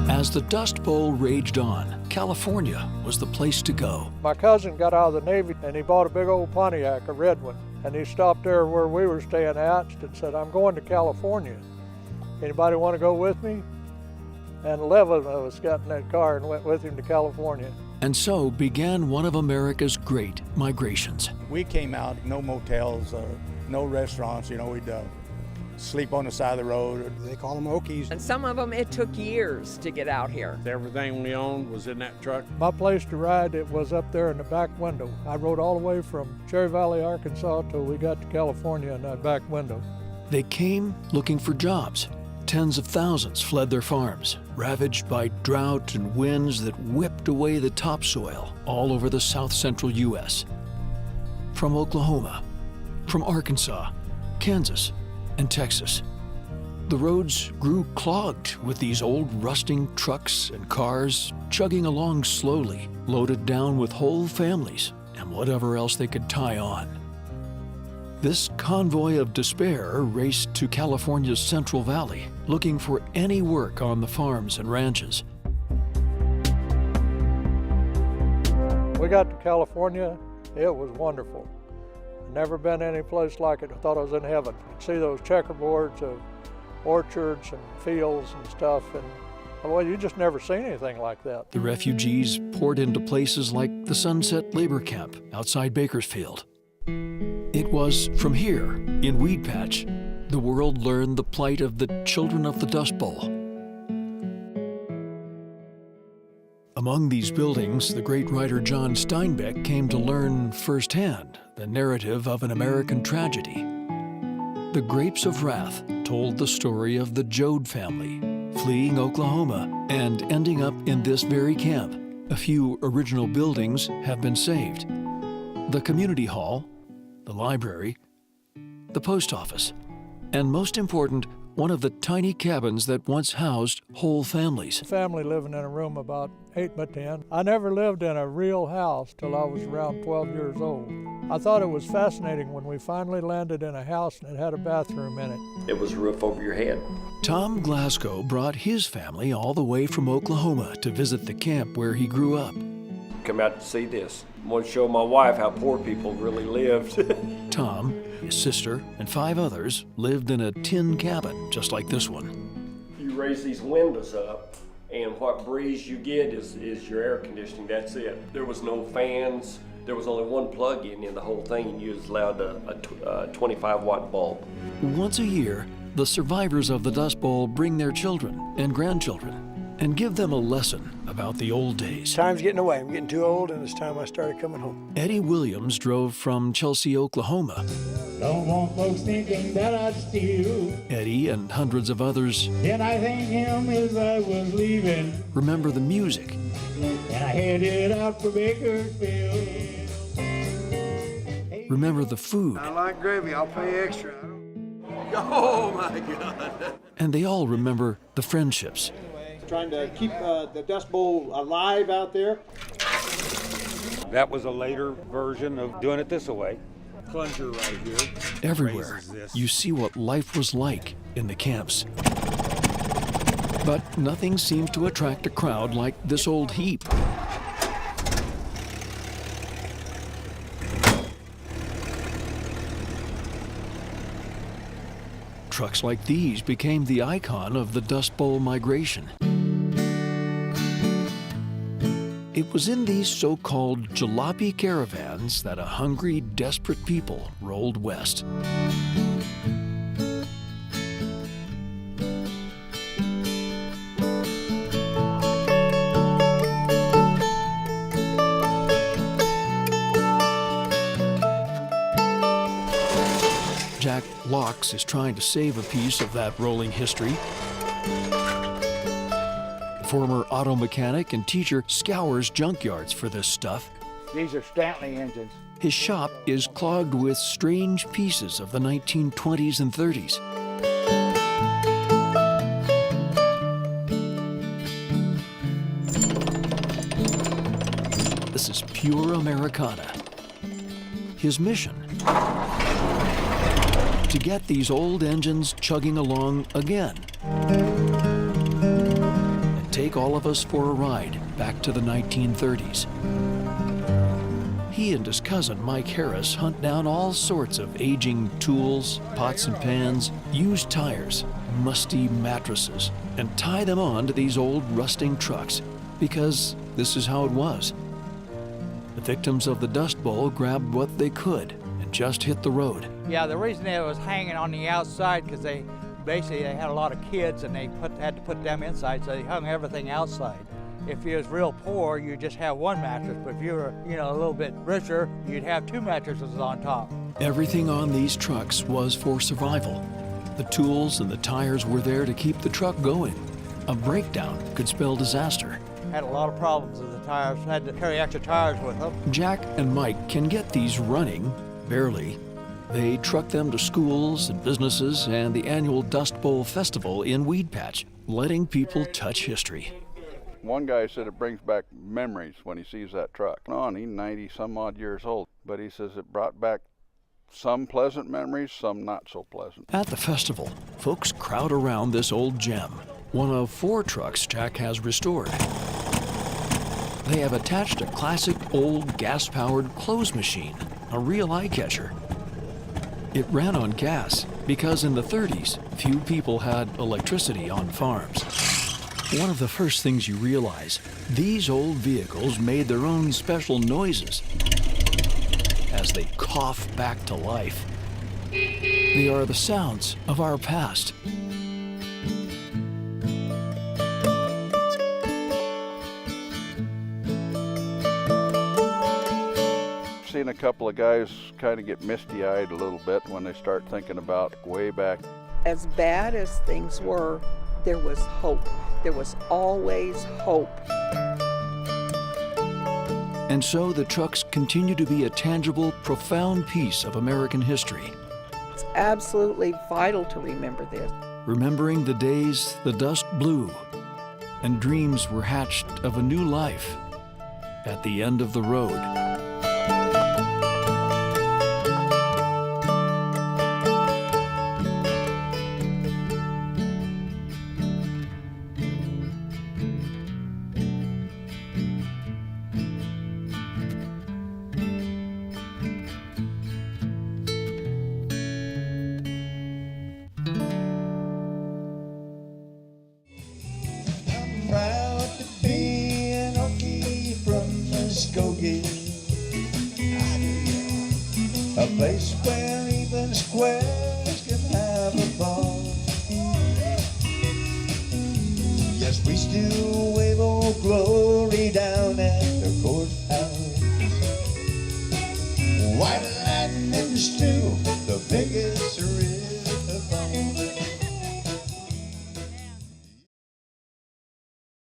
As the Dust Bowl raged on, California was the place to go. My cousin got out of the Navy and he bought a big old Pontiac, a red one. And he stopped there where we were staying at and said, "I'm going to California. Anybody want to go with me?" And 11 of us got in that car and went with him to California. And so began one of America's great migrations. We came out, no motels, no restaurants, we'd sleep on the side of the road. They call them Okies. And some of them, it took years to get out here. Everything we owned was in that truck. My place to ride, it was up there in the back window. I rode all the way from Cherry Valley, Arkansas till we got to California in that back window. They came looking for jobs. Tens of thousands fled their farms, ravaged by drought and winds that whipped away the topsoil all over the south-central U.S. From Oklahoma, from Arkansas, Kansas, and Texas. The roads grew clogged with these old rusting trucks and cars chugging along slowly, loaded down with whole families and whatever else they could tie on. This convoy of despair raced to California's Central Valley, looking for any work on the farms and ranches. We got to California, it was wonderful. Never been any place like it. I thought I was in heaven. See those checkerboards of orchards and fields and stuff, and well, you just never seen anything like that. The refugees poured into places like the Sunset Labor Camp outside Bakersfield. It was from here, in Weed Patch, the world learned the plight of the children of the Dust Bowl. Among these buildings, the great writer John Steinbeck came to learn firsthand the narrative of an American tragedy. The Grapes of Wrath told the story of the Joad family, fleeing Oklahoma and ending up in this very camp. A few original buildings have been saved. The community hall, the library, the post office, and most important, one of the tiny cabins that once housed whole families. Family living in a room about 8 by 10. I never lived in a real house till I was around 12 years old. I thought it was fascinating when we finally landed in a house and it had a bathroom in it. It was a roof over your head. Tom Glasgow brought his family all the way from Oklahoma to visit the camp where he grew up. Come out to see this. I want to show my wife how poor people really lived. Tom, his sister, and 5 others lived in a tin cabin just like this one. You raise these windows up, and what breeze you get is your air conditioning. That's it. There was no fans. There was only one plug-in in the whole thing, and you was allowed a 25-watt bulb. Once a year, the survivors of the Dust Bowl bring their children and grandchildren and give them a lesson about the old days. Time's getting away. I'm getting too old, and it's time I started coming home. Eddie Williams drove from Chelsea, Oklahoma. Don't want folks thinking that I'd steal. Eddie and hundreds of others Then I thanked him as I was leaving, remember the music, and I headed out for Bakersfield. remember the food, I like gravy. I'll pay extra. Oh my God. and they all remember the friendships. Trying to keep the Dust Bowl alive out there. That was a later version of doing it this way. Plunger right here. Everywhere, you see what life was like in the camps. But nothing seems to attract a crowd like this old heap. Trucks like these became the icon of the Dust Bowl migration. It was in these so-called jalopy caravans that a hungry, desperate people rolled west. Jack Locks is trying to save a piece of that rolling history. Former auto mechanic and teacher scours junkyards for this stuff. These are Stanley engines. His shop is clogged with strange pieces of the 1920s and 30s. This is pure Americana. His mission: to get these old engines chugging along again. Take all of us for a ride back to the 1930s. He and his cousin Mike Harris hunt down all sorts of aging tools, pots and pans, used tires, musty mattresses, and tie them on to these old rusting trucks, because this is how it was. The victims of the Dust Bowl grabbed what they could and just hit the road. Yeah, the reason it was hanging on the outside because they had a lot of kids and they had to put them inside, so they hung everything outside. If you was real poor, you just have one mattress, but if you were, a little bit richer, you'd have two mattresses on top. Everything on these trucks was for survival. The tools and the tires were there to keep the truck going. A breakdown could spell disaster. Had a lot of problems with the tires, had to carry extra tires with them. Jack and Mike can get these running, barely. They truck them to schools and businesses and the annual Dust Bowl Festival in Weed Patch, letting people touch history. One guy said it brings back memories when he sees that truck. He's 90-some-odd years old, but he says it brought back some pleasant memories, some not so pleasant. At the festival, folks crowd around this old gem, one of 4 trucks Jack has restored. They have attached a classic old gas-powered clothes machine, a real eye-catcher. It ran on gas because in the 30s, few people had electricity on farms. One of the first things you realize, these old vehicles made their own special noises as they cough back to life. They are the sounds of our past. Seen a couple of guys kind of get misty-eyed a little bit when they start thinking about way back. As bad as things were, there was hope. There was always hope. And so the trucks continue to be a tangible, profound piece of American history. It's absolutely vital to remember this. Remembering the days the dust blew and dreams were hatched of a new life at the end of the road. Proud to be an Okie from Muskogee, a place where even squares can have a ball. Yes, we still wave old glory down at the courthouse. White lightning still the biggest